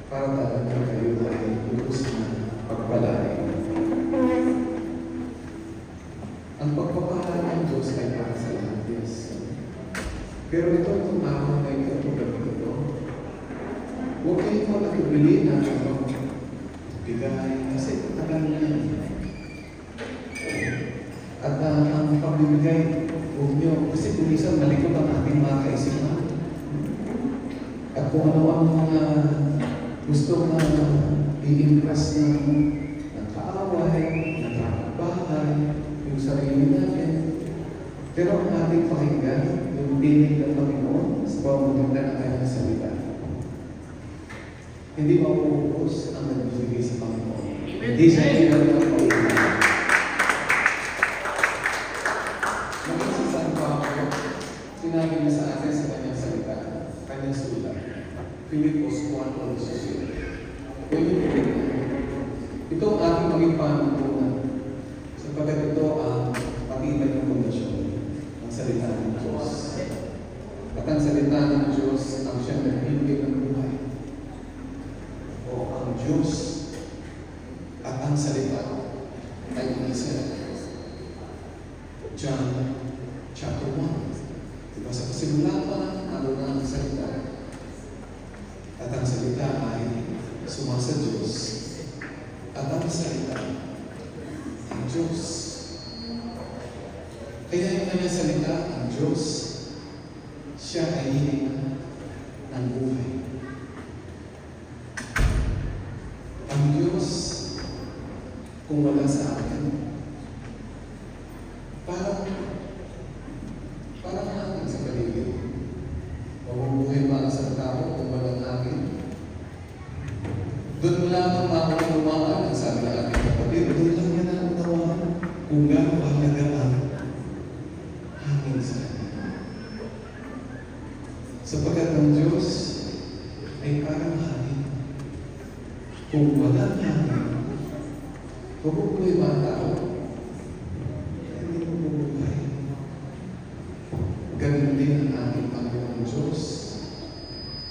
para talaga kayo ay lubos na pagpalain. Ang pagpapala ng Diyos ay para sa lahat, yes. Pero itong araw na ito, itong gabi ito, huwag kayo mag-ibili na bigay kasi tagal na yan. At ang pagbibigay, huwag nyo, kasi kung minsan malikot ang ating mga kaisipan. At kung ano ang mga gusto na i-impress ng kaaway, ng bahay, yung sarili natin. Pero ang ating pakinggan, yung tinig ng Panginoon sa pamamagitan ng kanyang salita. Hindi mauubos ang nagbibigay sa Panginoon. Hindi siya kailangan ng Panginoon. Nung si San Pablo, sinabi niya sa atin sa kanyang salita, kanyang sulat, Filipos 1:17. When you read ito ang ating maging panuntunan sapagkat ito ang patibay ng pundasyon ng salita ng Diyos. At ang salita ng Diyos ang siyang nagbibigay ng buhay. O ang Diyos at ang salita ay isa. John chapter 1. Diba sa kasimula pa, ano na ang salita? At ang salita ay sumasa Diyos. At ang salita ang Diyos. Kaya yung kanyang salita, ang Diyos, siya ay hiling ng buhay. Ang Diyos, kung wala sa atin, parang natin sa paligid. Mabubuhay ba ang isang tao kung walang akin? Doon mo lamang makukumaan ang sabi ng aking kapatid. Doon lang yan ang unawahan kung gano'n kahalaga ang hangin sa kanya. Sapagkat ang Diyos ay parang hangin. Kung walang hangin, mabubuhay ba ang tao? Hindi mabubuhay. Ganun din ang ating Panginoong Diyos.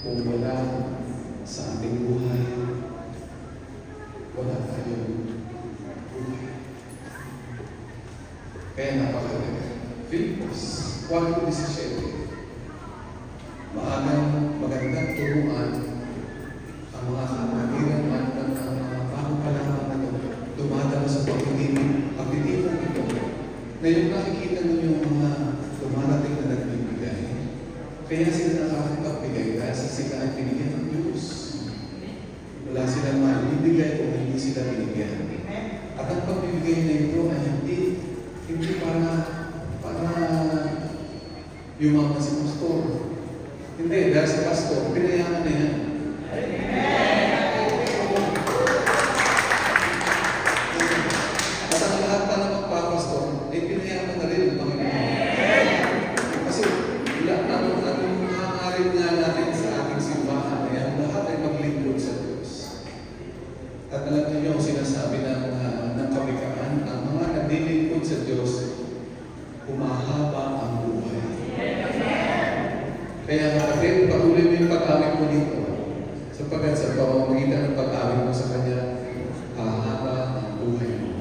Kung wala sa ating buhay, wala tayong buhay. Kaya napakalaga. Filipos 4:17. Maagang magandang turuan ang mga kapatiran at ang mga pangpalaman na dumadalo sa pagtitipon ito. Ngayon nakikita ninyo ang mga dumarating na nagbibigay. Kaya sila nakakapagbigay dahil sa sila ay binigyan ng Diyos. Wala silang maibibigay kung hindi sila binigyan. At ang pagbibigay na ito ay hindi para yumaman si pastor. Hindi, dahil sa pastor, pinayaman na yan. At ang lahat pa na magpapastor, ay pinayaman na rin ng Panginoon. Kasi ang maaaring nga natin sa ating simbahan ay ang lahat ay maglingkod sa Diyos. At alam niyo yung sinasabi ng kawikaan, ang mga naglilingkod sa Diyos, humahaba ang buhay. Kaya kapatid, patuloy mo yung pag-awit mo dito. Sapagkat sa pamamagitan ng pag-awit mo sa Kanya, hahaba ang buhay mo.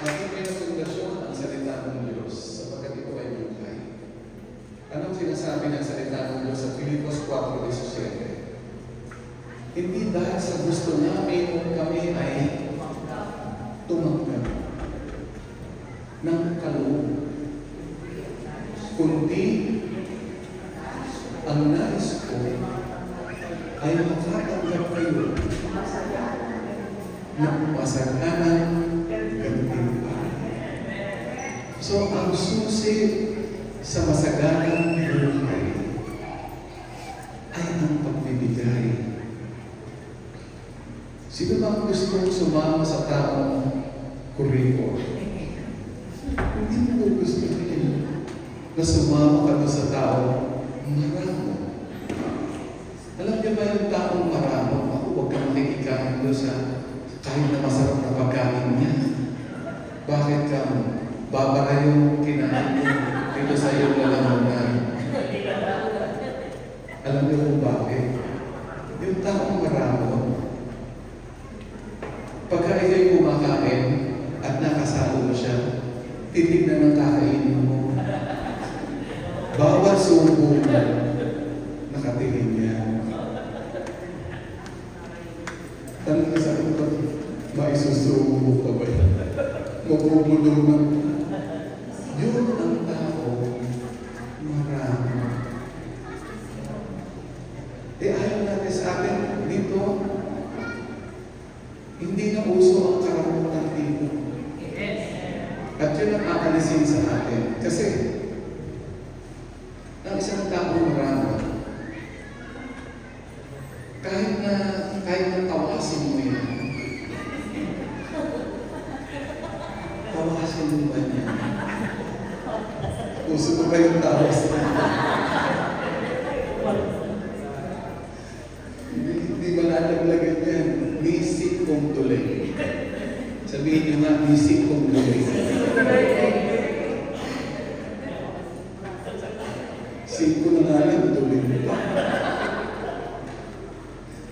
Ating pinapundasyon ang salita ng Diyos sapagkat ito ay buhay. Anong sinasabi ng salita ng Diyos sa Filipos 4:17? Hindi dahil sa gusto namin kami ay tumanggap ng kaloob, kundi ang nais ko ay makatanggap kayo ng masaganan gantimpala. So, ang susi sa masaganang buhay ay ang pagbibigay. Sino bang gustong sumama sa taong kuripot? Hindi mo gusto na sumama ka sa taong maramo. Alam niyo ba yung taong maramo? Ako, huwag kang makikikain doon sa kahit na masarap na pagkain niya. Bakit ka babara yung kinain mo dito sa iyong lalamunan? Alam niyo kung bakit? Yung taong maramo, pagka ikaw'y kumakain at nakasalo mo siya, titignan ng kakainin mo. Bawat subo mo, nakatingin niya. Tanong sa akin ba, maisusubo mo pa ba yan? Mabubulong na. Yun ang tao, marami. Ayaw natin sa atin dito, hindi na uso ang karamutan dito. At yun ang aalisin sa atin. Kasi, ang isang taong marami, kahit na tawasin mo yan, tawasin mo ba yan? Uso ko ba yung tawas? Hindi malalaglagan yan. Nisip kong tuloy. Sabihin nyo nga, nisip kong tuloy. Sip ko na nga lang, tuloy mo pa.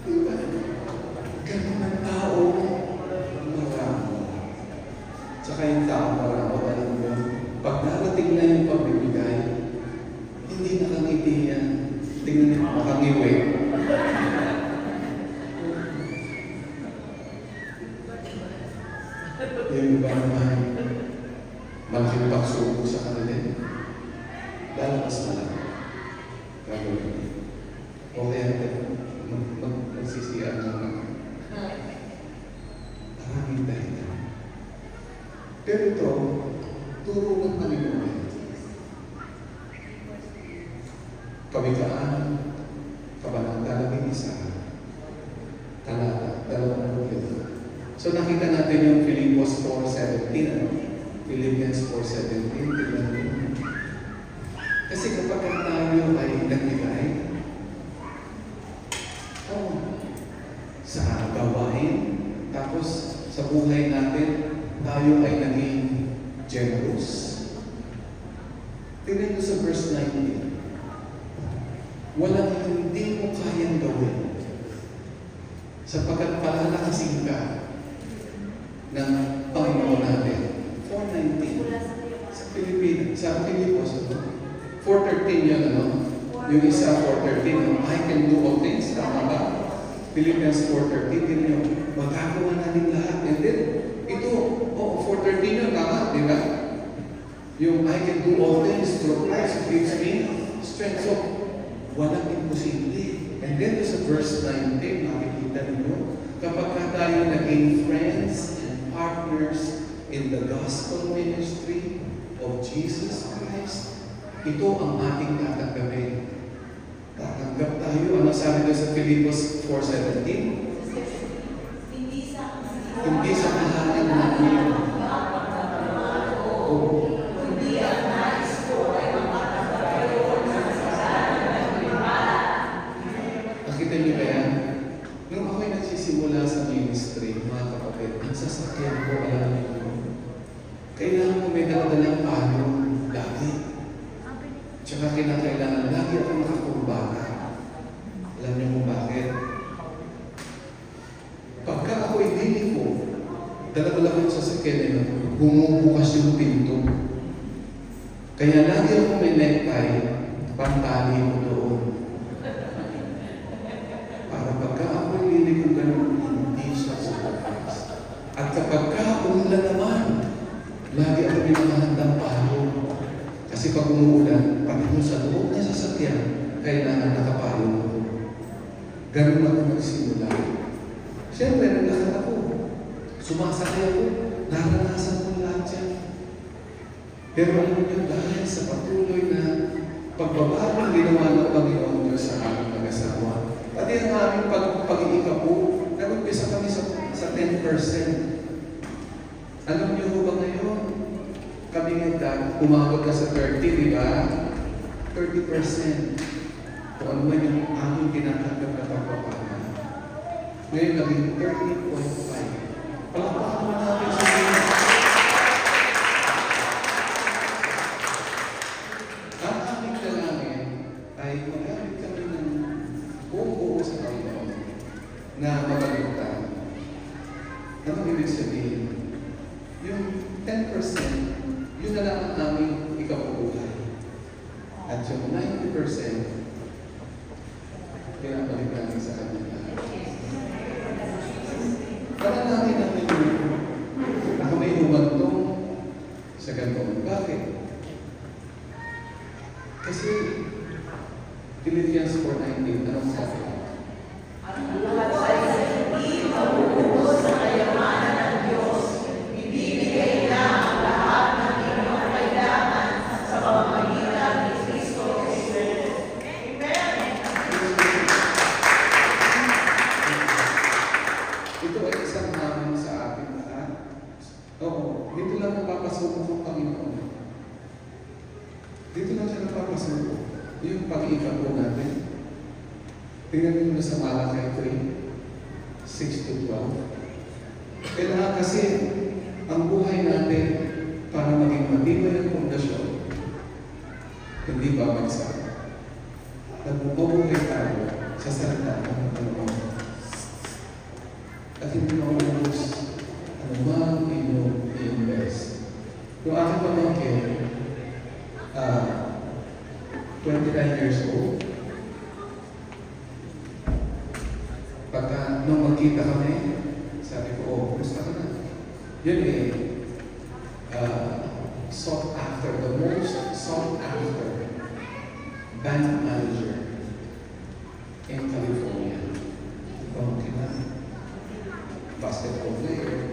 Diba? Ganun ang tao maramo. Tsaka yung tao maramo, alam mo, pag narating na yung pagbibigay, hindi nakangiti yan. Tingnan niyo, makangiwi. Yung iba naman, malaking pagsubok sa kanila. Lalabas na lang. Gagawin. O kaya, magsisiyar na lang. Maraming dahilan. Pero ito, turo ng Panginoon. Kawikaan, Kabanata 11, talata 20. So nakita natin yung Filipos 4:17. Philippians 4:17, tignan niyo. Kasi kapag tayo ay nagbigay, sa gawain, tapos sa buhay natin, tayo ay naging generous. Tingnan niyo sa verse 19. Walang hindi mo kayang gawin sapagkat palalakasin ka ng Panginoon natin. 4:19. Sa Pilipinas, sa Pilipos, 4:13 yun, ano? Yung isa 4:13, I can do all things, tama ba? Philippians 4:13, din yun, magkakawa natin lahat. And then, ito, 4:13 yun, tama, di ba? Yung I can do all things through Christ who gives me strength. So, walang imposible. And then, sa verse 19, makikita ninyo, kapag tayo naging friends and partners in the gospel ministry of Jesus Christ, ito ang ating tatanggapin. Tatanggap tayo. Ano sabi doon sa Filipos 4:17? Hindi sa kahanan natin. Nakita niyo ba yan? Nung ako'y nagsisimula sa ministry, mga kapatid, ang sasakyan ko, alam niyo, kailangan ko may daladalang palo lagi. Tsaka kinakailangan lagi akong nakakumbaka. Alam niyo kung bakit? Pagka ako'y liliko, dala-dala ko sa sasakyan, bumubukas yung pinto. Kaya lagi akong may necktie, pantali ko doon. Para pagka ako'y liliko ganun, hindi siya subukas. At kapag umulan naman, lagi ako pinakahandang palo. Kasi pag umuulan, pag mo sa loob na sasakyan, kailangan nakapalo mo. Ganun ako magsimula. Siyempre, naglakad ako. Sumasakay ako. Naranasan ko lahat yan. Pero alam niyo, dahil sa patuloy na pagbabagong ginawa ng Panginoon Diyos sa aming mag-asawa, pati ang aming pag-iikapo, nag-umpisa kami sa 10%. Alam niyo ba ngayon, kami nga umabot na sa 30, di ba? 30%. Kung ano man yung aming tinatanggap na pagpapala. Ngayon naging 30.5. Palakpakan mo natin sa Diyos. Ang aming dalangin ay magamit kami ng buong-buo sa Panginoon na mabaligtan. Ano ibig sabihin? Yung 10%, yun na lang ang aming ikabubuhay. At yung 90%, pinapalik namin sa kanila. Panalangin natin na kung may humantong sa ganoon. Bakit? Kasi Philippians 4:19, anong sabi? Ito ay isang hamon sa ating lahat. Oo, dito lang napapasuko ng Panginoon. Dito lang siya napapasuko. Yung pag-iikap po natin. Tingnan nyo sa Malakay 3:6-12. Kailangan kasi ang buhay natin para maging matibay ang pundasyon, hindi babagsak. Nagbubuhay tayo sa salita ng Panginoon. At hindi maubos anumang inyong i-invest. Yung aking pamangkin, 29 years old, pagka nung magkita kami, sabi ko, oh, gusto ka na. Yun sought after, the most sought after bank manager in California. Pamangkin na. Basketball player.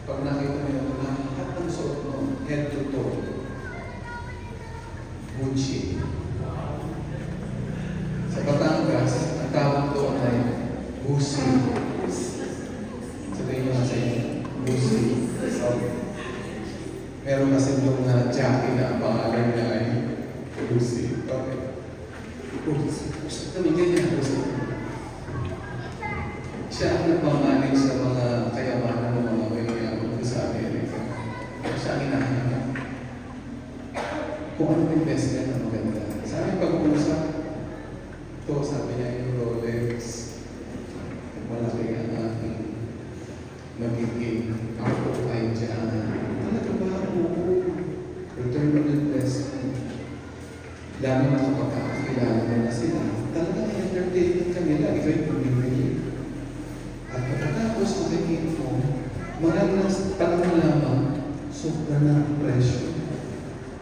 Pag nakita mo yung lahat ng suot mo, head to toe, Gucci. Sa Batangas, ang tawag doon ay Gucci. Meron kasi yung Jackie na ang pangalan niya ay Lucy. Okay. Lucy. Kami ganyan, Lucy. Siya ang nagmamanage sa mga kayamanan ng mga mayayaman sa Amerika. Siya ang hinahanap. Kung anong investment ang maganda. Sa aming pag-uusap, ito sabi niya yung Rolex, malaki ang aking magiging ako ay dyan. Talaga ba? Oo. Return on investment. Dami na kapagkakakilala mo na sila. Talagang entertainment kami lang. Ikaw yung bumibili. At pagkatapos makikita mo, maraming panahon lamang, sobra na ang presyo.